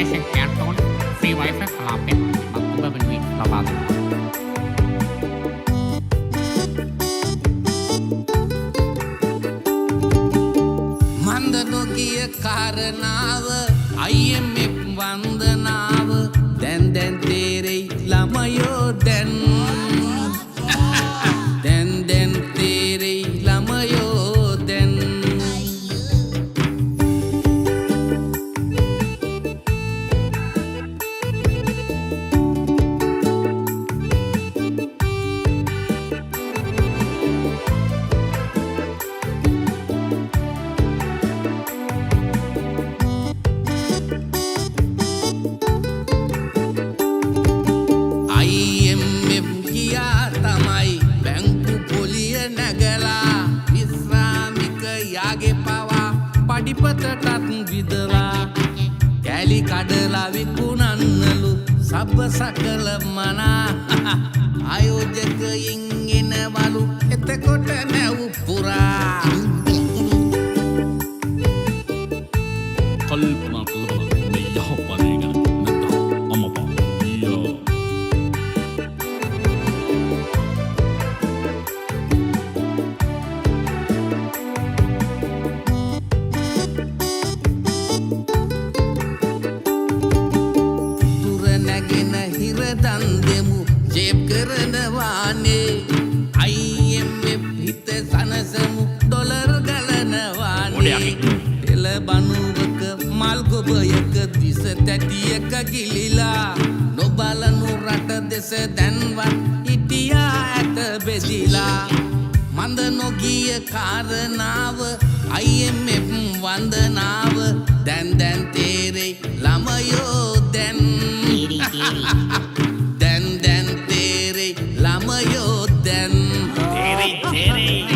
Station Canton, free Wi-Fi කලාපෙන් මම ඔබ වෙනුවෙන් ලබා දෙනවා. මන්ද නොගිය කාරණාව IMF වන්දනාව දැන් තේරෙයි ළමයෝ දැන් දැන් තේරෙයි ළමයෝ දැන් IMF ගියා තමයි බැංකු පොලිය නැගලා විශ්‍රාමික යාගේ පවා පඩිපතටත් විදලා කැලි කඩලා විකුණන්නලු සබ්බ සකල මනා ආයෝජකයින් එනවලු එතකොට නැව් පුරා කල්පනා කළා මේ යහපනේ ගැන නැත්නම් අම්මපා ඊයෝ නැගෙන හිරදන් දෙමු ජේබ් කරනවානේ IMF හිත සනසමු ඩොලර් ගලනවානේ එල බනුවක මල් ගොබයක දිස තැටියක ගිලිලා නොබලනු රට දෙස දැන්වත් හිටියා ඇත බෙදිලා මන්ද නොගිය කාරණාව IMF වන්දනාව දැන් තේරෙයි ළමයෝ දැන් දැන් තේරෙයි ළමයෝ දැන් තේරෙයි